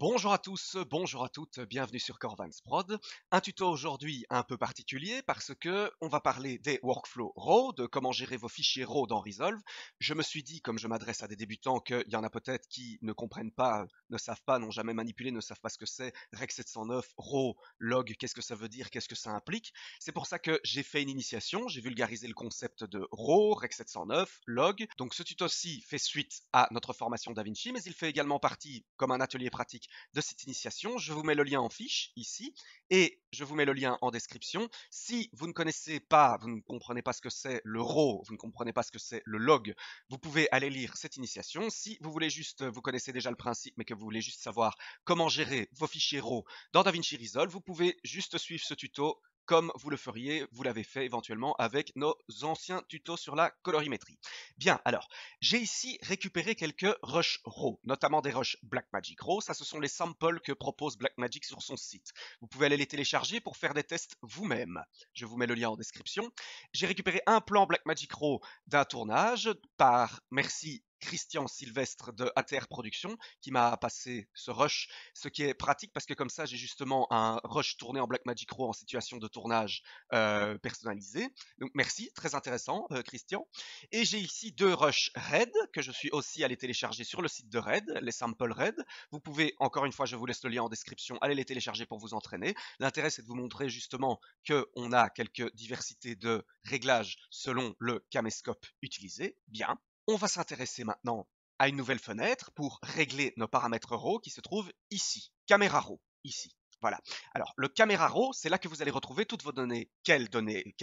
Bonjour à tous, bonjour à toutes, bienvenue sur Corvans Prod. Un tuto aujourd'hui un peu particulier parce que on va parler des workflows RAW, de comment gérer vos fichiers RAW dans Resolve. Je me suis dit, comme je m'adresse à des débutants, qu'il y en a peut-être qui ne comprennent pas, ne savent pas, n'ont jamais manipulé, ne savent pas ce que c'est, Rec 709, RAW, log, qu'est-ce que ça veut dire, qu'est-ce que ça implique. C'est pour ça que j'ai fait une initiation, j'ai vulgarisé le concept de RAW, Rec 709, log. Donc ce tuto-ci fait suite à notre formation DaVinci, mais il fait également partie, comme un atelier pratique, de cette initiation. Je vous mets le lien en fiche ici et je vous mets le lien en description. Si vous ne connaissez pas, vous ne comprenez pas ce que c'est le RAW, vous ne comprenez pas ce que c'est le log, vous pouvez aller lire cette initiation. Si vous voulez juste, vous connaissez déjà le principe, mais que vous voulez juste savoir comment gérer vos fichiers RAW dans DaVinci Resolve, vous pouvez juste suivre ce tuto comme vous le feriez, vous l'avez fait éventuellement avec nos anciens tutos sur la colorimétrie. Bien, alors, j'ai ici récupéré quelques rushs RAW, notamment des rushs Blackmagic RAW. Ça, ce sont les samples que propose Blackmagic sur son site. Vous pouvez aller les télécharger pour faire des tests vous-même. Je vous mets le lien en description. J'ai récupéré un plan Blackmagic RAW d'un tournage par, merci, Christian Sylvestre de ATR Productions qui m'a passé ce rush, ce qui est pratique parce que comme ça j'ai justement un rush tourné en Blackmagic RAW en situation de tournage personnalisé. Donc merci, très intéressant Christian. Et j'ai ici deux rushs RED que je suis aussi allé télécharger sur le site de RED, les samples RED. Vous pouvez, encore une fois, je vous laisse le lien en description, aller les télécharger pour vous entraîner. L'intérêt, c'est de vous montrer justement qu'on a quelques diversités de réglages selon le caméscope utilisé. Bien. On va s'intéresser maintenant à une nouvelle fenêtre pour régler nos paramètres RAW qui se trouvent ici. Caméra RAW, ici. Voilà. Alors, le caméra RAW, c'est là que vous allez retrouver toutes vos données. Quels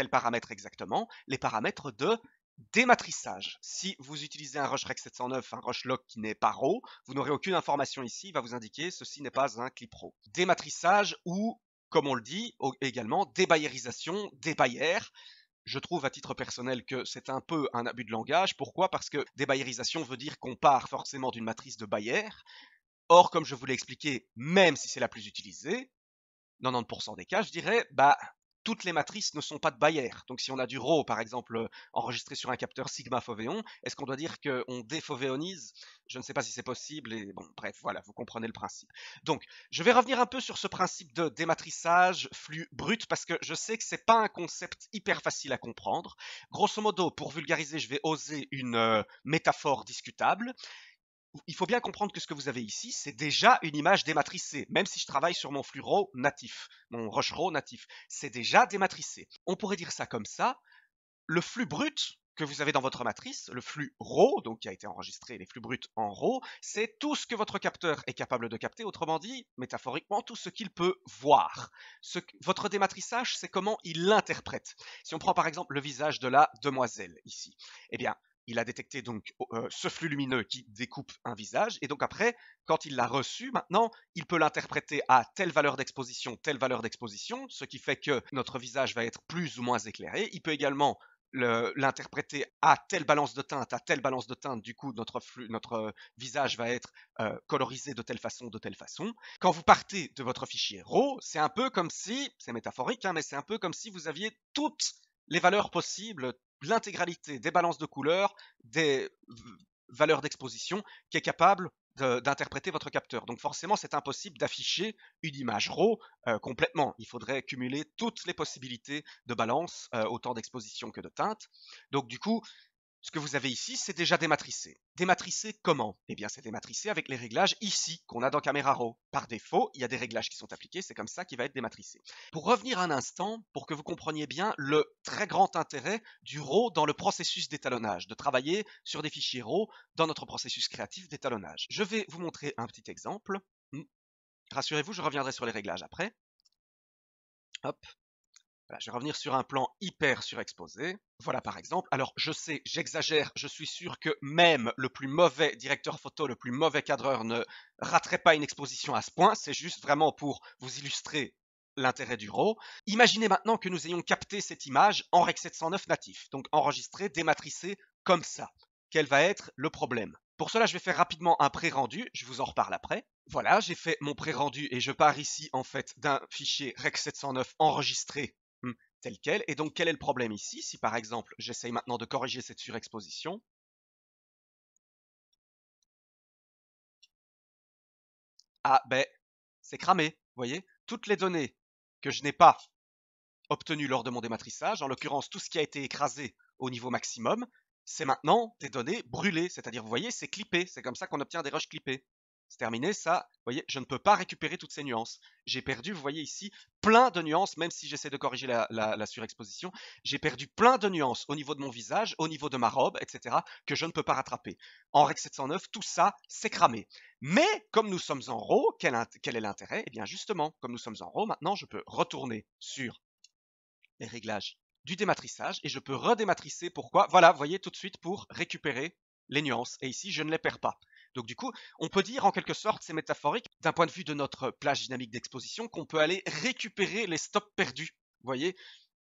paramètres exactement? Les paramètres de dématrissage. Si vous utilisez un rush Rec 709, un rush log qui n'est pas RAW, vous n'aurez aucune information ici. Il va vous indiquer ceci n'est pas un clip RAW. Dématrissage ou, comme on le dit également, débayerisation, débayère. Je trouve à titre personnel que c'est un peu un abus de langage. Pourquoi? Parce que débayerisation veut dire qu'on part forcément d'une matrice de Bayer. Or, comme je vous l'ai expliqué, même si c'est la plus utilisée, 90% des cas, je dirais, toutes les matrices ne sont pas de Bayer. Donc si on a du RAW, par exemple, enregistré sur un capteur Sigma Foveon, est-ce qu'on doit dire qu'on défovéonise? Je ne sais pas si c'est possible, et bon, bref, voilà, vous comprenez le principe. Donc, je vais revenir un peu sur ce principe de dématrissage, flux brut, parce que je sais que c'est pas un concept hyper facile à comprendre. Grosso modo, pour vulgariser, je vais oser une métaphore discutable. Il faut bien comprendre que ce que vous avez ici, c'est déjà une image dématricée, même si je travaille sur mon flux RAW natif, mon rush RAW natif. C'est déjà dématricé. On pourrait dire ça comme ça. Le flux brut que vous avez dans votre matrice, le flux RAW, donc qui a été enregistré, les flux bruts en RAW, c'est tout ce que votre capteur est capable de capter, autrement dit, métaphoriquement, tout ce qu'il peut voir. Votre dématrissage, c'est comment il l'interprète. Si on prend par exemple le visage de la demoiselle ici, eh bien, il a détecté donc ce flux lumineux qui découpe un visage, et donc après, quand il l'a reçu, maintenant, il peut l'interpréter à telle valeur d'exposition, ce qui fait que notre visage va être plus ou moins éclairé. Il peut également l'interpréter à telle balance de teinte, à telle balance de teinte, du coup notre visage va être colorisé de telle façon, de telle façon. Quand vous partez de votre fichier RAW, c'est un peu comme si, c'est métaphorique, hein, mais c'est un peu comme si vous aviez toutes les valeurs possibles, l'intégralité des balances de couleurs, des valeurs d'exposition qui est capable d'interpréter votre capteur. Donc forcément, c'est impossible d'afficher une image RAW complètement. Il faudrait cumuler toutes les possibilités de balance, autant d'exposition que de teinte. Donc du coup, ce que vous avez ici, c'est déjà dématricé. Dématricé comment? Eh bien, c'est dématricé avec les réglages ici, qu'on a dans Camera Raw. Par défaut, il y a des réglages qui sont appliqués, c'est comme ça qu'il va être dématricé. Pour revenir un instant, pour que vous compreniez bien le très grand intérêt du RAW dans le processus d'étalonnage, de travailler sur des fichiers RAW dans notre processus créatif d'étalonnage. Je vais vous montrer un petit exemple. Rassurez-vous, je reviendrai sur les réglages après. Hop. Voilà, je vais revenir sur un plan hyper surexposé. Voilà par exemple. Alors je sais, j'exagère, je suis sûr que même le plus mauvais directeur photo, le plus mauvais cadreur ne raterait pas une exposition à ce point. C'est juste vraiment pour vous illustrer l'intérêt du RAW. Imaginez maintenant que nous ayons capté cette image en Rec 709 natif, donc enregistrée, dématricée comme ça. Quel va être le problème? Pour cela, je vais faire rapidement un pré-rendu, je vous en reparle après. Voilà, j'ai fait mon pré-rendu et je pars ici en fait d'un fichier Rec 709 enregistré tel quel. Et donc, quel est le problème ici? Si par exemple, j'essaye maintenant de corriger cette surexposition, ah ben c'est cramé, vous voyez. Toutes les données que je n'ai pas obtenues lors de mon dématrissage, en l'occurrence tout ce qui a été écrasé au niveau maximum, c'est maintenant des données brûlées, c'est-à-dire vous voyez c'est clippé, c'est comme ça qu'on obtient des rushs clippés. C'est terminé, ça, vous voyez, je ne peux pas récupérer toutes ces nuances. J'ai perdu, vous voyez ici, plein de nuances, même si j'essaie de corriger la surexposition, j'ai perdu plein de nuances au niveau de mon visage, au niveau de ma robe, etc., que je ne peux pas rattraper. En Rec 709, tout ça, c'est cramé. Mais, comme nous sommes en RAW, quel est l'intérêt? Eh bien, justement, comme nous sommes en RAW, maintenant, je peux retourner sur les réglages du dématrissage et je peux redématricer. Pourquoi? Voilà, vous voyez tout de suite pour récupérer les nuances. Et ici, je ne les perds pas. Donc du coup, on peut dire en quelque sorte, c'est métaphorique, d'un point de vue de notre plage dynamique d'exposition, qu'on peut aller récupérer les stops perdus. Vous voyez,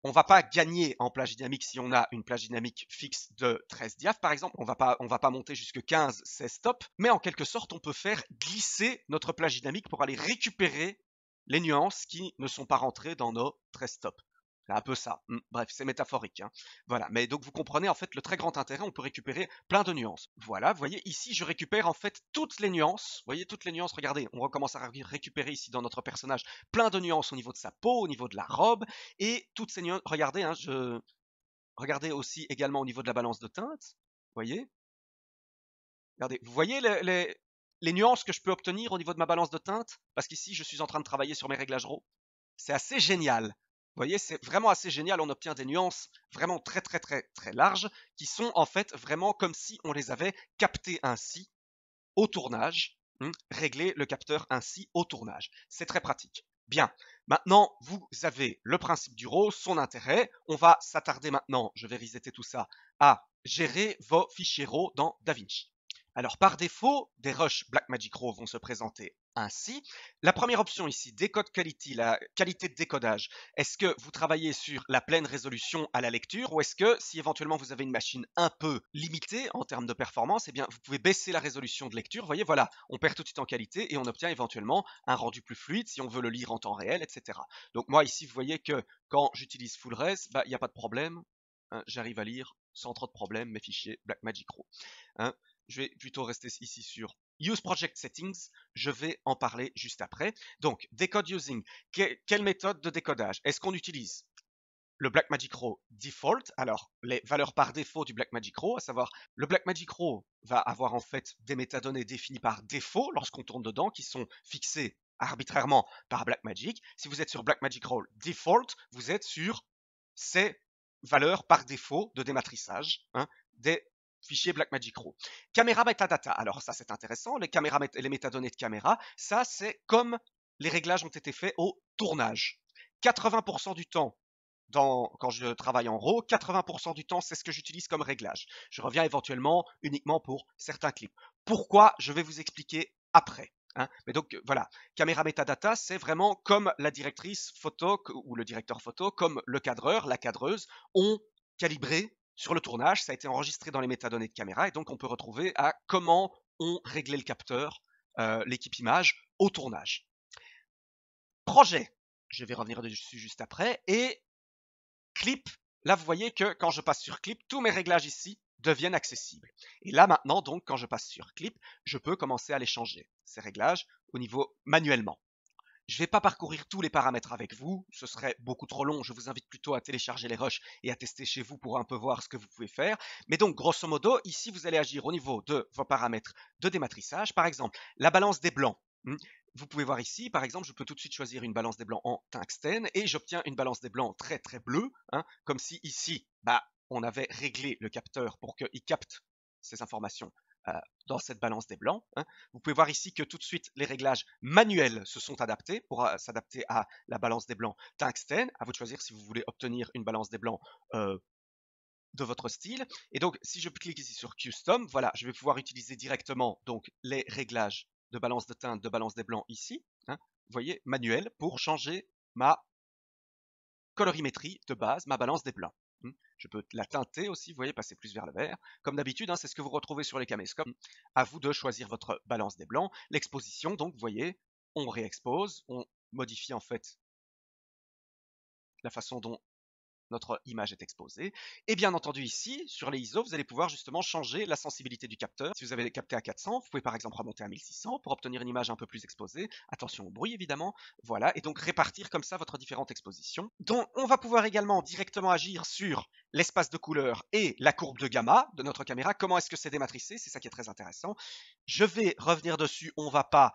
on ne va pas gagner en plage dynamique si on a une plage dynamique fixe de 13 diaph par exemple, on va pas monter jusque 15, 16 stops, mais en quelque sorte, on peut faire glisser notre plage dynamique pour aller récupérer les nuances qui ne sont pas rentrées dans nos 13 stops. C'est un peu ça. Bref, c'est métaphorique, hein. Voilà. Mais donc vous comprenez en fait le très grand intérêt, on peut récupérer plein de nuances. Voilà, vous voyez ici je récupère en fait toutes les nuances. Vous voyez toutes les nuances, regardez, on recommence à récupérer ici dans notre personnage plein de nuances au niveau de sa peau, au niveau de la robe, et toutes ces nuances, regardez, hein, regardez aussi également au niveau de la balance de teinte, vous voyez. Regardez, vous voyez les nuances que je peux obtenir au niveau de ma balance de teinte? Parce qu'ici je suis en train de travailler sur mes réglages RAW. C'est assez génial. Vous voyez, c'est vraiment assez génial. On obtient des nuances vraiment très très très très larges qui sont en fait vraiment comme si on les avait captées ainsi au tournage, régler le capteur ainsi au tournage. C'est très pratique. Bien, maintenant vous avez le principe du RAW, son intérêt. On va s'attarder maintenant, je vais resetter tout ça, à gérer vos fichiers RAW dans DaVinci. Alors par défaut, des rushs Blackmagic RAW vont se présenter ainsi. La première option ici, Decode Quality, la qualité de décodage. Est-ce que vous travaillez sur la pleine résolution à la lecture ou est-ce que si éventuellement vous avez une machine un peu limitée en termes de performance, eh bien vous pouvez baisser la résolution de lecture. Vous voyez, voilà, on perd tout de suite en qualité et on obtient éventuellement un rendu plus fluide si on veut le lire en temps réel, etc. Donc moi ici, vous voyez que quand j'utilise Full Res, il n'y a pas de problème. Hein, j'arrive à lire sans trop de problème mes fichiers Blackmagic RAW. Hein, je vais plutôt rester ici sur Use Project Settings, je vais en parler juste après. Donc, Decode Using, quelle méthode de décodage? Est-ce qu'on utilise le Blackmagic RAW Default? Alors, les valeurs par défaut du Blackmagic RAW, à savoir, le Blackmagic RAW va avoir en fait des métadonnées définies par défaut lorsqu'on tourne dedans, qui sont fixées arbitrairement par Blackmagic. Si vous êtes sur Blackmagic RAW Default, vous êtes sur ces valeurs par défaut de dématrissage, hein, des fichier Blackmagic RAW. Caméra metadata, alors ça c'est intéressant, les métadonnées de caméra, ça c'est comme les réglages ont été faits au tournage. 80% du temps, quand je travaille en RAW, 80% du temps c'est ce que j'utilise comme réglage. Je reviens éventuellement uniquement pour certains clips. Pourquoi? Je vais vous expliquer après. Hein. Mais donc voilà, caméra metadata, c'est vraiment comme la directrice photo ou le directeur photo, comme le cadreur, la cadreuse, ont calibré sur le tournage, ça a été enregistré dans les métadonnées de caméra et donc on peut retrouver à comment on réglait le capteur, l'équipe image au tournage. Projet, je vais revenir dessus juste après, et clip, là vous voyez que quand je passe sur clip, tous mes réglages ici deviennent accessibles. Et là maintenant donc quand je passe sur clip, je peux commencer à les changer, ces réglages au niveau manuellement. Je ne vais pas parcourir tous les paramètres avec vous, ce serait beaucoup trop long, je vous invite plutôt à télécharger les rushs et à tester chez vous pour un peu voir ce que vous pouvez faire. Mais donc grosso modo, ici vous allez agir au niveau de vos paramètres de dématrissage, par exemple la balance des blancs. Vous pouvez voir ici, par exemple, je peux tout de suite choisir une balance des blancs en tungstène et j'obtiens une balance des blancs très très bleue, hein, comme si ici, on avait réglé le capteur pour qu'il capte ces informations dans cette balance des blancs. Hein. Vous pouvez voir ici que tout de suite les réglages manuels se sont adaptés pour s'adapter à la balance des blancs tungstène. À vous de choisir si vous voulez obtenir une balance des blancs de votre style. Et donc, si je clique ici sur Custom, voilà, je vais pouvoir utiliser directement donc les réglages de balance de teinte, de balance des blancs ici. Hein, vous voyez, manuel pour changer ma colorimétrie de base, ma balance des blancs. Je peux la teinter aussi, vous voyez, passer plus vers le vert. Comme d'habitude, c'est ce que vous retrouvez sur les caméscopes. À vous de choisir votre balance des blancs. L'exposition, donc, vous voyez, on réexpose, on modifie en fait la façon dont notre image est exposée. Et bien entendu ici, sur les ISO, vous allez pouvoir justement changer la sensibilité du capteur. Si vous avez capté à 400, vous pouvez par exemple remonter à 1600 pour obtenir une image un peu plus exposée. Attention au bruit évidemment. Voilà, et donc répartir comme ça votre différentes expositions. Donc on va pouvoir également directement agir sur l'espace de couleur et la courbe de gamma de notre caméra. Comment est-ce que c'est dématricé? C'est ça qui est très intéressant. Je vais revenir dessus, on ne va pas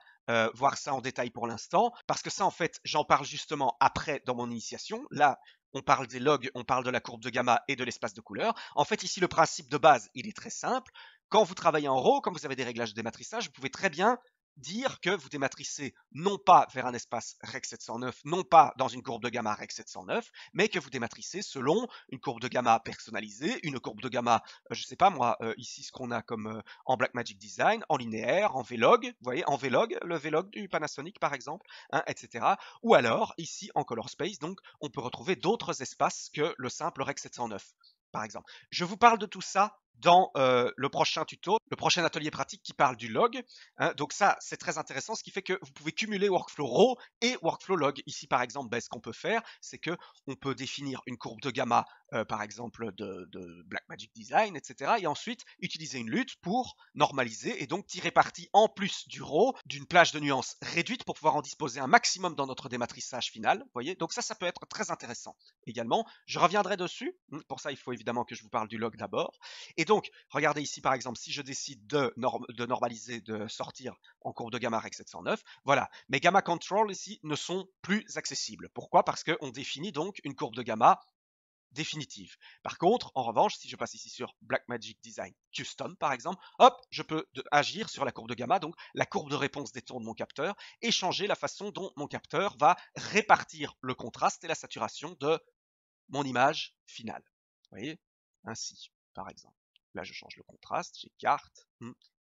voir ça en détail pour l'instant, parce que ça en fait j'en parle justement après dans mon initiation. Là on parle des logs, on parle de la courbe de gamma et de l'espace de couleur. En fait ici le principe de base il est très simple. Quand vous travaillez en RAW, quand vous avez des réglages de dématrissage, vous pouvez très bien dire que vous dématrissez non pas vers un espace Rec 709, non pas dans une courbe de gamma Rec 709, mais que vous dématrissez selon une courbe de gamma personnalisée, une courbe de gamma, je sais pas moi, ici ce qu'on a comme en Blackmagic Design, en linéaire, en Vlog, vous voyez, en Vlog, le Vlog du Panasonic par exemple, hein, etc. Ou alors ici en Color Space, donc on peut retrouver d'autres espaces que le simple Rec 709. Par exemple. Je vous parle de tout ça dans le prochain tuto, le prochain atelier pratique qui parle du log. Hein, donc ça, c'est très intéressant, ce qui fait que vous pouvez cumuler workflow raw et workflow log. Ici, par exemple, ben, ce qu'on peut faire, c'est que on peut définir une courbe de gamma, par exemple, de Blackmagic Design, etc. Et ensuite, utiliser une lutte pour normaliser et donc tirer parti en plus du raw, d'une plage de nuances réduite pour pouvoir en disposer un maximum dans notre dématrissage final. Vous voyez, donc ça peut être très intéressant également. Je reviendrai dessus. Pour ça, il faut évidemment que je vous parle du log d'abord. Et donc, regardez ici par exemple, si je décide de normaliser, de sortir en courbe de gamma Rec 709, voilà, mes gamma control ici ne sont plus accessibles. Pourquoi? Parce qu'on définit donc une courbe de gamma définitive. Par contre, en revanche, si je passe ici sur Blackmagic Design Custom par exemple, hop, je peux agir sur la courbe de gamma, donc la courbe de réponse des tons de mon capteur, et changer la façon dont mon capteur va répartir le contraste et la saturation de mon image finale. Vous voyez? Ainsi, par exemple. Là, je change le contraste, j'écarte,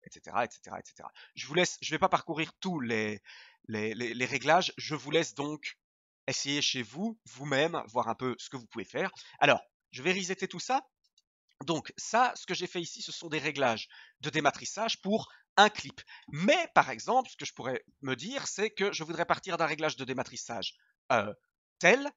etc., etc., etc. Je vous laisse, je ne vais pas parcourir tous les réglages. Je vous laisse donc essayer chez vous, vous-même, voir un peu ce que vous pouvez faire. Alors, je vais resetter tout ça. Donc ça, ce que j'ai fait ici, ce sont des réglages de dématrissage pour un clip. Mais par exemple, ce que je pourrais me dire, c'est que je voudrais partir d'un réglage de dématrissage tel.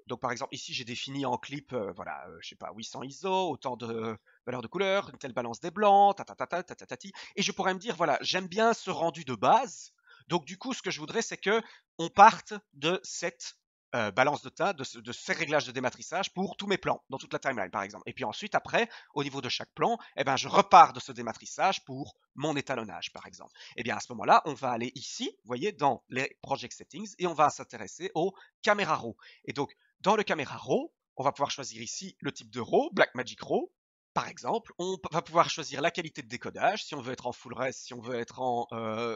Donc par exemple, ici j'ai défini en clip, voilà, je sais pas, 800 ISO, autant de valeurs de couleur, une telle balance des blancs, tatatati. Et je pourrais me dire, voilà, j'aime bien ce rendu de base. Donc du coup, ce que je voudrais, c'est que on parte de cette balance de teint, de ces réglages de dématrissage pour tous mes plans, dans toute la timeline par exemple. Et puis ensuite, après, au niveau de chaque plan, eh ben, je repars de ce dématrissage pour mon étalonnage par exemple. Et bien à ce moment-là, on va aller ici, vous voyez, dans les Project Settings, et on va s'intéresser au Camera Raw. Et donc, dans le Camera Raw, on va pouvoir choisir ici le type de RAW, Blackmagic Raw. Par exemple, on va pouvoir choisir la qualité de décodage, si on veut être en full res, si on veut être en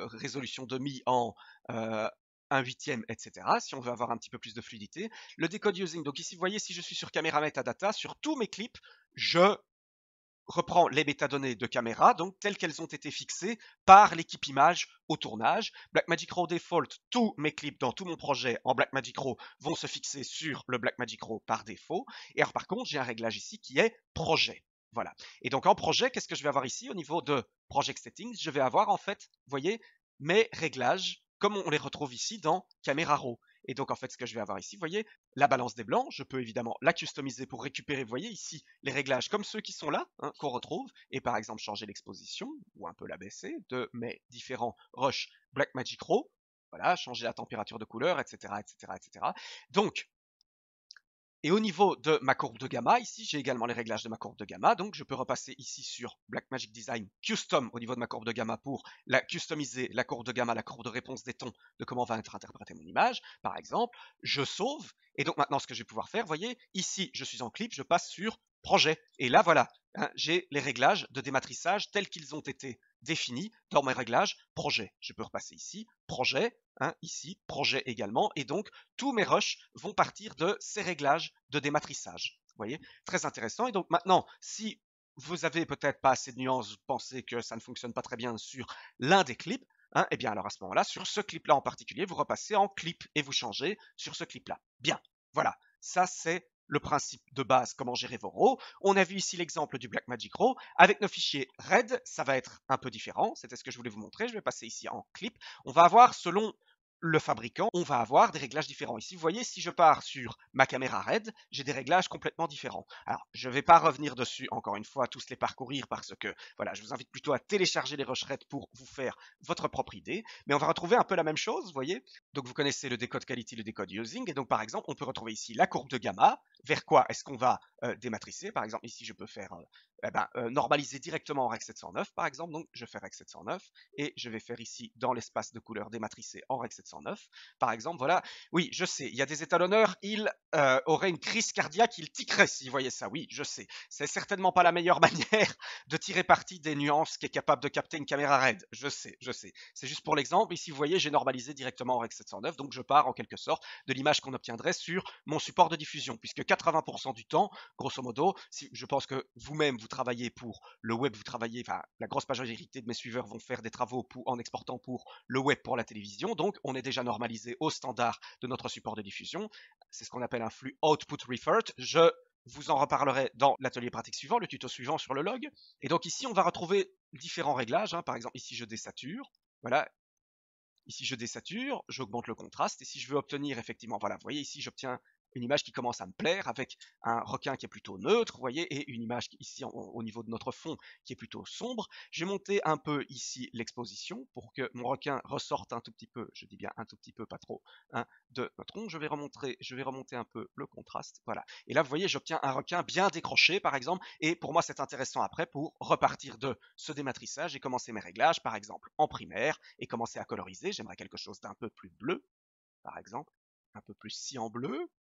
résolution demi, en 1/8, etc. Si on veut avoir un petit peu plus de fluidité. Le decode using, donc ici vous voyez, si je suis sur caméra metadata, sur tous mes clips, je reprends les métadonnées de caméra, donc telles qu'elles ont été fixées par l'équipe image au tournage. Blackmagic Raw Default, tous mes clips dans tout mon projet en Blackmagic Raw vont se fixer sur le Blackmagic Raw par défaut. Et alors par contre, j'ai un réglage ici qui est projet. Voilà. Et donc en projet, qu'est-ce que je vais avoir ici au niveau de Project Settings? Je vais avoir en fait, vous voyez, mes réglages comme on les retrouve ici dans Camera Raw. Et donc en fait, ce que je vais avoir ici, vous voyez, la balance des blancs, je peux évidemment la customiser pour récupérer, vous voyez ici, les réglages comme ceux qui sont là, hein, qu'on retrouve, et par exemple changer l'exposition, ou un peu la baisser, de mes différents rushs Blackmagic Raw, voilà, changer la température de couleur, etc., etc., etc. Donc, et au niveau de ma courbe de gamma, ici j'ai également les réglages de ma courbe de gamma, donc je peux repasser ici sur Blackmagic Design Custom au niveau de ma courbe de gamma pour la customiser, la courbe de gamma, la courbe de réponse des tons de comment va être interprétée mon image. Par exemple, je sauve, et donc maintenant ce que je vais pouvoir faire, vous voyez, ici je suis en clip, je passe sur projet, et là voilà, hein, j'ai les réglages de dématrissage tels qu'ils ont été définis dans mes réglages projet. Je peux repasser ici, projet, hein, ici, projet également, et donc tous mes rushs vont partir de ces réglages de dématrissage. Vous voyez, très intéressant. Et donc maintenant, si vous avez peut-être pas assez de nuances, vous pensez que ça ne fonctionne pas très bien sur l'un des clips, hein, et bien alors à ce moment-là, sur ce clip-là en particulier, vous repassez en clip et vous changez sur ce clip-là. Bien, voilà, ça c'est le principe de base, comment gérer vos RAW. On a vu ici l'exemple du Blackmagic Raw. Avec nos fichiers RED, ça va être un peu différent. C'était ce que je voulais vous montrer. Je vais passer ici en clip. On va avoir, selon le fabricant, on va avoir des réglages différents. Ici, vous voyez, si je pars sur ma caméra RED, j'ai des réglages complètement différents. Alors, je ne vais pas revenir dessus, encore une fois, tous les parcourir parce que, voilà, je vous invite plutôt à télécharger les rushrettes pour vous faire votre propre idée. Mais on va retrouver un peu la même chose, vous voyez. Donc, vous connaissez le decode quality, le decode using. Et donc, par exemple, on peut retrouver ici la courbe de gamma. Vers quoi est-ce qu'on va dématricer? Par exemple, ici, je peux faire normaliser directement en Rec 709, par exemple. Donc, je fais Rec 709 et je vais faire ici, dans l'espace de couleur dématricé en Rec 709. Par exemple, voilà. Oui, je sais, il y a des étalonneurs, ils auraient une crise cardiaque, ils tiqueraient s'ils voyaient ça. Oui, je sais. C'est certainement pas la meilleure manière de tirer parti des nuances qu'est capable de capter une caméra RED. Je sais, je sais. C'est juste pour l'exemple. Ici, vous voyez, j'ai normalisé directement en Rec 709, donc je pars en quelque sorte de l'image qu'on obtiendrait sur mon support de diffusion, puisque 80% du temps, grosso modo, si je pense que vous-même vous travaillez pour le web, vous travaillez, enfin, la grosse majorité de mes suiveurs vont faire des travaux en exportant pour le web pour la télévision, donc on est déjà normalisé au standard de notre support de diffusion. C'est ce qu'on appelle un flux output revert. Je vous en reparlerai dans l'atelier pratique suivant, le tuto suivant sur le log. Et donc ici, on va retrouver différents réglages. Par exemple, ici, je désature. Voilà. Ici, je désature, j'augmente le contraste. Et si je veux obtenir effectivement, voilà, vous voyez ici, j'obtiens une image qui commence à me plaire avec un requin qui est plutôt neutre, vous voyez, et une image ici au niveau de notre fond qui est plutôt sombre. J'ai monté un peu ici l'exposition pour que mon requin ressorte un tout petit peu, je dis bien un tout petit peu, pas trop, hein, de notre rond. Je vais remonter un peu le contraste, voilà. Et là, vous voyez, j'obtiens un requin bien décroché, par exemple, et pour moi, c'est intéressant après pour repartir de ce dématrissage et commencer mes réglages, par exemple, en primaire, et commencer à coloriser. J'aimerais quelque chose d'un peu plus bleu, par exemple, un peu plus cyan bleu.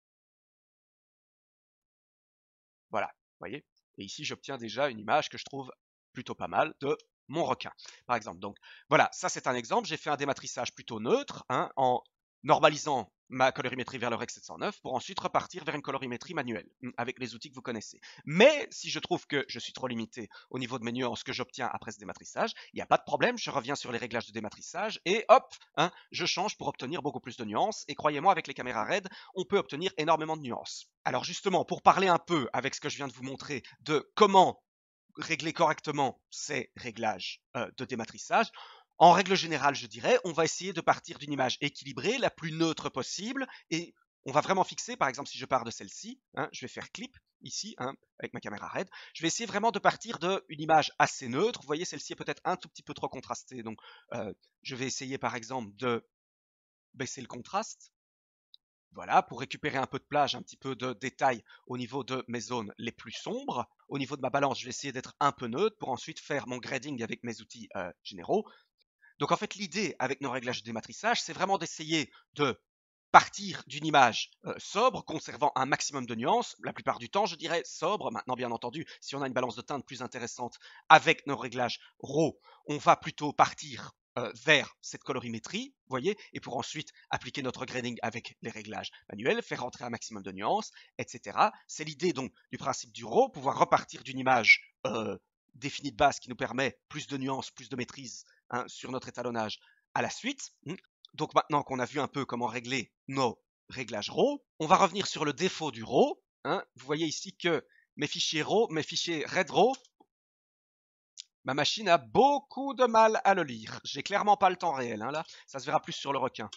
Voilà, vous voyez. Et ici, j'obtiens déjà une image que je trouve plutôt pas mal de mon requin, par exemple. Donc voilà, ça c'est un exemple. J'ai fait un dématrissage plutôt neutre, hein, en normalisant ma colorimétrie vers le Rec 709 pour ensuite repartir vers une colorimétrie manuelle avec les outils que vous connaissez. Mais si je trouve que je suis trop limité au niveau de mes nuances que j'obtiens après ce dématrissage, il n'y a pas de problème, je reviens sur les réglages de dématrissage et hop, hein, je change pour obtenir beaucoup plus de nuances. Et croyez-moi, avec les caméras RED, on peut obtenir énormément de nuances. Alors justement, pour parler un peu avec ce que je viens de vous montrer de comment régler correctement ces réglages de dématrissage, en règle générale, je dirais, on va essayer de partir d'une image équilibrée, la plus neutre possible, et on va vraiment fixer, par exemple, si je pars de celle-ci, hein, je vais faire clip ici, hein, avec ma caméra RED, je vais essayer vraiment de partir d'une image assez neutre. Vous voyez, celle-ci est peut-être un tout petit peu trop contrastée, donc je vais essayer, par exemple, de baisser le contraste. Voilà, pour récupérer un peu de plage, un petit peu de détail au niveau de mes zones les plus sombres. Au niveau de ma balance, je vais essayer d'être un peu neutre pour ensuite faire mon grading avec mes outils généraux. Donc en fait, l'idée avec nos réglages de dématrissage, c'est vraiment d'essayer de partir d'une image sobre, conservant un maximum de nuances. La plupart du temps, je dirais sobre. Maintenant, bien entendu, si on a une balance de teinte plus intéressante avec nos réglages RAW, on va plutôt partir vers cette colorimétrie, vous voyez, et pour ensuite appliquer notre grading avec les réglages manuels, faire rentrer un maximum de nuances, etc. C'est l'idée donc du principe du RAW, pouvoir repartir d'une image définie de base qui nous permet plus de nuances, plus de maîtrise, hein, sur notre étalonnage à la suite. Donc maintenant qu'on a vu un peu comment régler nos réglages RAW, on va revenir sur le défaut du RAW. Hein. Vous voyez ici que mes fichiers RAW, mes fichiers RED RAW, ma machine a beaucoup de mal à le lire. J'ai clairement pas le temps réel, hein, là. Ça se verra plus sur le requin.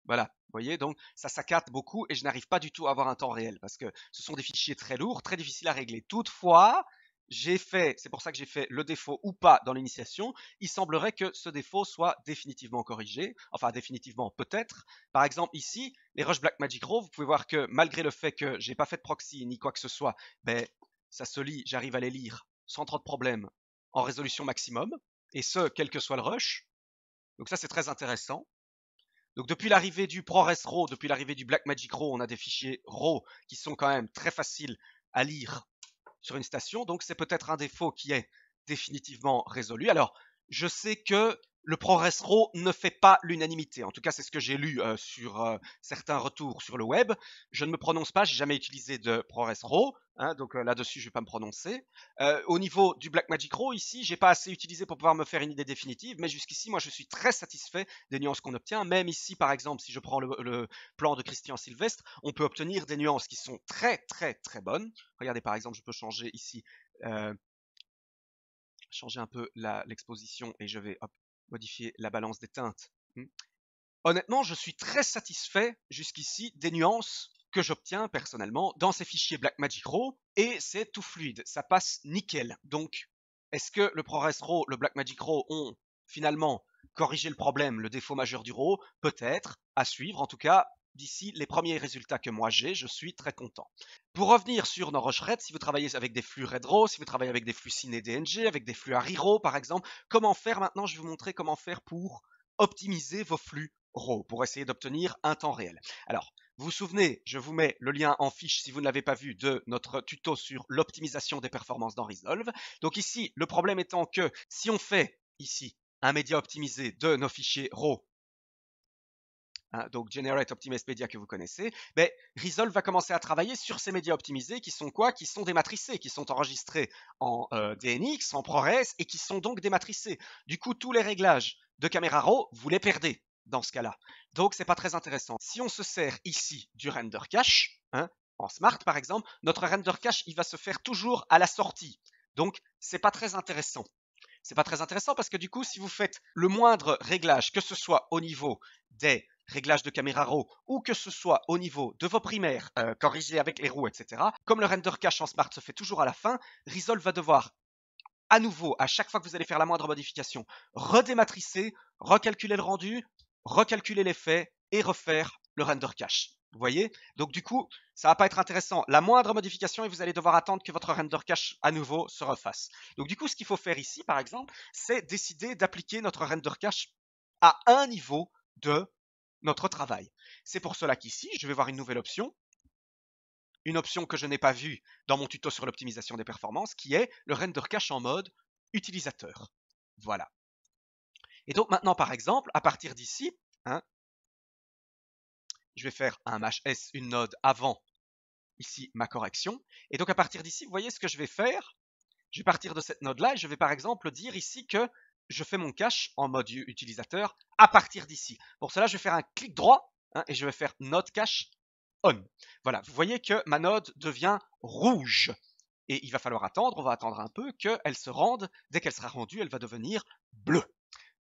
Voilà, vous voyez, donc ça s'accate beaucoup et je n'arrive pas du tout à avoir un temps réel parce que ce sont des fichiers très lourds, très difficiles à régler. Toutefois, c'est pour ça que j'ai fait le défaut ou pas dans l'initiation. Il semblerait que ce défaut soit définitivement corrigé, enfin définitivement peut-être. Par exemple ici, les Rush Blackmagic Raw, vous pouvez voir que malgré le fait que j'ai pas fait de proxy ni quoi que ce soit, ben ça se lit, j'arrive à les lire sans trop de problèmes en résolution maximum, et ce, quel que soit le rush. Donc ça c'est très intéressant. Donc depuis l'arrivée du ProRes RAW, depuis l'arrivée du Blackmagic RAW, on a des fichiers RAW qui sont quand même très faciles à lire sur une station. Donc c'est peut-être un défaut qui est définitivement résolu. Alors je sais que le ProRes RAW ne fait pas l'unanimité. En tout cas, c'est ce que j'ai lu sur certains retours sur le web. Je ne me prononce pas, j'ai jamais utilisé de ProRes RAW, hein, donc là-dessus, je ne vais pas me prononcer. Au niveau du Blackmagic RAW, ici, j'ai pas assez utilisé pour pouvoir me faire une idée définitive, mais jusqu'ici, moi, je suis très satisfait des nuances qu'on obtient. Même ici, par exemple, si je prends le plan de Christian Sylvestre, on peut obtenir des nuances qui sont très, très, très bonnes. Regardez, par exemple, je peux changer ici, changer un peu l'exposition et je vais hop, modifier la balance des teintes. Honnêtement, je suis très satisfait jusqu'ici des nuances que j'obtiens personnellement dans ces fichiers Blackmagic Raw et c'est tout fluide, ça passe nickel. Donc, est-ce que le ProRes RAW, le Blackmagic Raw ont finalement corrigé le problème, le défaut majeur du RAW? Peut-être, à suivre. En tout cas, d'ici les premiers résultats que moi j'ai, je suis très content. Pour revenir sur nos rush-red, si vous travaillez avec des flux RedRaw, si vous travaillez avec des flux CineDNG, avec des flux AriRaw par exemple, comment faire maintenant? Je vais vous montrer comment faire pour optimiser vos flux RAW pour essayer d'obtenir un temps réel. Alors, vous vous souvenez, je vous mets le lien en fiche si vous ne l'avez pas vu de notre tuto sur l'optimisation des performances dans Resolve. Donc ici, le problème étant que si on fait ici un média optimisé de nos fichiers RAW, donc Generate Optimized Media que vous connaissez, mais Resolve va commencer à travailler sur ces médias optimisés qui sont quoi? Qui sont dématricés, qui sont enregistrés en DNX, en ProRes et qui sont donc dématricés. Du coup, tous les réglages de caméra RAW, vous les perdez dans ce cas-là. Donc, c'est pas très intéressant. Si on se sert ici du render cache, en Smart par exemple, notre render cache, il va se faire toujours à la sortie. Donc, c'est pas très intéressant. C'est pas très intéressant parce que du coup, si vous faites le moindre réglage, que ce soit au niveau des réglages de caméra RAW ou que ce soit au niveau de vos primaires corrigés avec les roues, etc., comme le render cache en Smart se fait toujours à la fin, Resolve va devoir à nouveau, à chaque fois que vous allez faire la moindre modification, redématricer, recalculer le rendu, recalculer l'effet et refaire le render cache. Vous voyez? Donc du coup, ça va pas être intéressant. La moindre modification et vous allez devoir attendre que votre render cache à nouveau se refasse. Donc du coup, ce qu'il faut faire ici, par exemple, c'est décider d'appliquer notre render cache à un niveau de notre travail. C'est pour cela qu'ici, je vais voir une nouvelle option que je n'ai pas vue dans mon tuto sur l'optimisation des performances, qui est le render cache en mode utilisateur. Voilà. Et donc maintenant, par exemple, à partir d'ici, je vais faire un -s, une node avant, ici, ma correction. Et donc à partir d'ici, vous voyez ce que je vais faire? Je vais partir de cette node-là et je vais par exemple dire ici que je fais mon cache en mode utilisateur à partir d'ici. Pour cela, je vais faire un clic droit et je vais faire node cache on. Voilà, vous voyez que ma node devient rouge. Et il va falloir attendre, on va attendre un peu qu'elle se rende. Dès qu'elle sera rendue, elle va devenir bleue.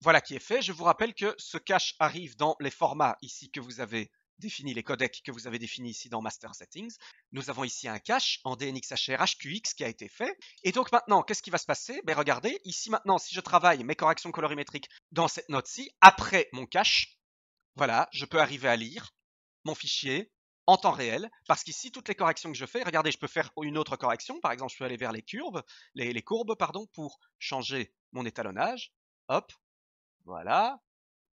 Voilà qui est fait. Je vous rappelle que ce cache arrive dans les formats ici que vous avez définis, les codecs que vous avez définis ici dans Master Settings. Nous avons ici un cache en DNxHR HQX qui a été fait. Et donc maintenant, qu'est-ce qui va se passer? Ben regardez, ici maintenant, si je travaille mes corrections colorimétriques dans cette note-ci, après mon cache, voilà, je peux arriver à lire mon fichier en temps réel, parce qu'ici, toutes les corrections que je fais, regardez, je peux faire une autre correction, par exemple, je peux aller vers les courbes, pardon, pour changer mon étalonnage, hop, voilà,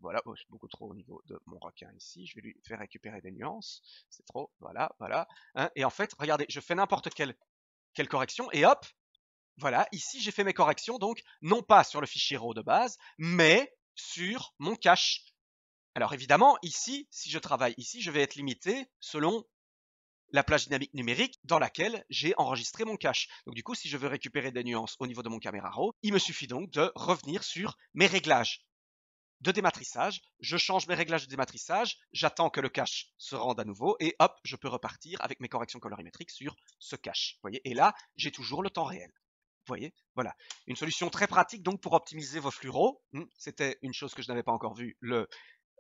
voilà, oh, c'est beaucoup trop au niveau de mon requin ici, je vais lui faire récupérer des nuances, c'est trop, voilà, voilà, et en fait, regardez, je fais n'importe quelle correction, et hop, voilà, ici j'ai fait mes corrections, donc non pas sur le fichier RAW de base, mais sur mon cache. Alors évidemment, ici, si je travaille ici, je vais être limité selon la plage dynamique numérique dans laquelle j'ai enregistré mon cache. Donc du coup, si je veux récupérer des nuances au niveau de mon caméra RAW, il me suffit donc de revenir sur mes réglages de dématrissage. Je change mes réglages de dématrissage, j'attends que le cache se rende à nouveau et hop, je peux repartir avec mes corrections colorimétriques sur ce cache. Vous voyez? Et là, j'ai toujours le temps réel. Vous voyez? Voilà. Une solution très pratique donc pour optimiser vos flux RAW. C'était une chose que je n'avais pas encore vue, le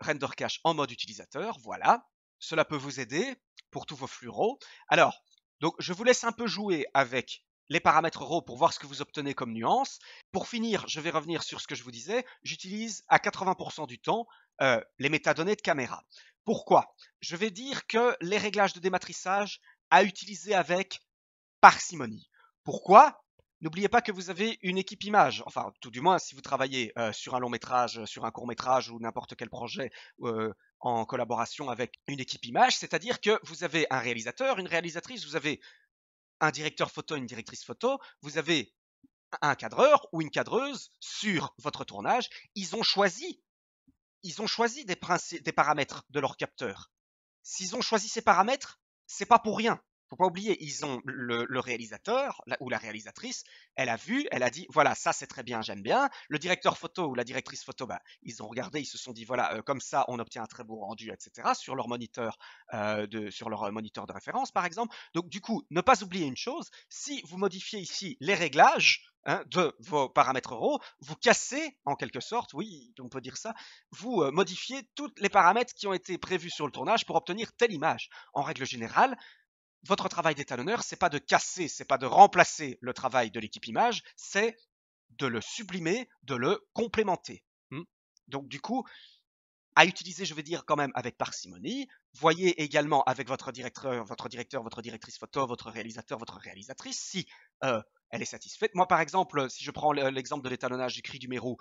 render cache en mode utilisateur. Voilà. Cela peut vous aider pour tous vos flux RAW. Alors, donc je vous laisse un peu jouer avec les paramètres RAW pour voir ce que vous obtenez comme nuance. Pour finir, je vais revenir sur ce que je vous disais. J'utilise à 80% du temps les métadonnées de caméra. Pourquoi? Je vais dire que les réglages de dématrissage à utiliser avec parcimonie. Pourquoi? N'oubliez pas que vous avez une équipe image, enfin tout du moins si vous travaillez sur un long métrage, sur un court métrage ou n'importe quel projet en collaboration avec une équipe image, c'est-à-dire que vous avez un réalisateur, une réalisatrice, vous avez un directeur photo, une directrice photo, vous avez un cadreur ou une cadreuse sur votre tournage, ils ont choisi des paramètres de leur capteur. S'ils ont choisi ces paramètres, c'est pas pour rien. Faut pas oublier, ils ont le réalisateur ou la réalisatrice, elle a vu, elle a dit voilà, ça c'est très bien, j'aime bien. Le directeur photo ou la directrice photo, bah, ils ont regardé, ils se sont dit voilà, comme ça on obtient un très beau rendu, etc. sur leur moniteur de référence par exemple. Donc du coup, ne pas oublier une chose, si vous modifiez ici les réglages hein, de vos paramètres RAW, vous cassez, en quelque sorte, oui, on peut dire ça, vous modifiez tous les paramètres qui ont été prévus sur le tournage pour obtenir telle image. En règle générale, votre travail d'étalonneur, c'est pas de casser, c'est pas de remplacer le travail de l'équipe image, c'est de le sublimer, de le complémenter. Donc du coup, à utiliser, je vais dire quand même avec parcimonie. Voyez également avec votre directeur, votre directrice photo, votre réalisateur, votre réalisatrice, si elle est satisfaite. Moi, par exemple, si je prends l'exemple de l'étalonnage du cri du Mérou,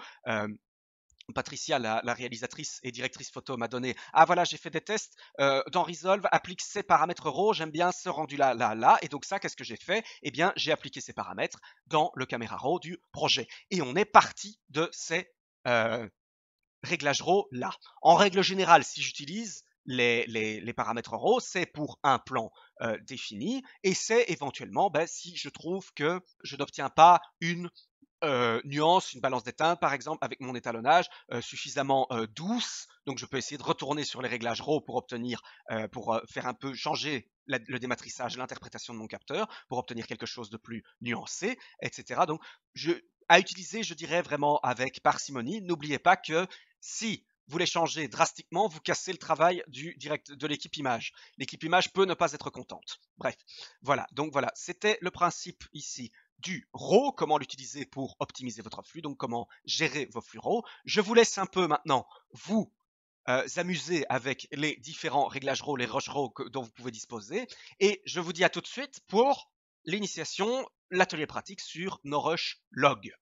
Patricia, la réalisatrice et directrice photo, m'a donné: ah voilà, j'ai fait des tests dans Resolve, applique ces paramètres RAW, j'aime bien ce rendu là, là, là. Et donc ça, qu'est-ce que j'ai fait? Eh bien, j'ai appliqué ces paramètres dans le caméra RAW du projet. Et on est parti de ces réglages RAW là. En règle générale, si j'utilise les paramètres RAW, c'est pour un plan défini, et c'est éventuellement si je trouve que je n'obtiens pas une nuance, une balance des teintes par exemple avec mon étalonnage suffisamment douce, donc je peux essayer de retourner sur les réglages RAW pour obtenir, pour faire un peu changer le dématrissage, l'interprétation de mon capteur pour obtenir quelque chose de plus nuancé, etc. Donc à utiliser, je dirais vraiment avec parcimonie. N'oubliez pas que si vous les changez drastiquement, vous cassez le travail de l'équipe image. L'équipe image peut ne pas être contente. Bref, voilà. Donc voilà, c'était le principe ici du RAW, comment l'utiliser pour optimiser votre flux, donc comment gérer vos flux RAW. Je vous laisse un peu maintenant vous amuser avec les différents réglages RAW, les rushs RAW dont vous pouvez disposer, et je vous dis à tout de suite pour l'initiation, l'atelier pratique sur NoRush Log.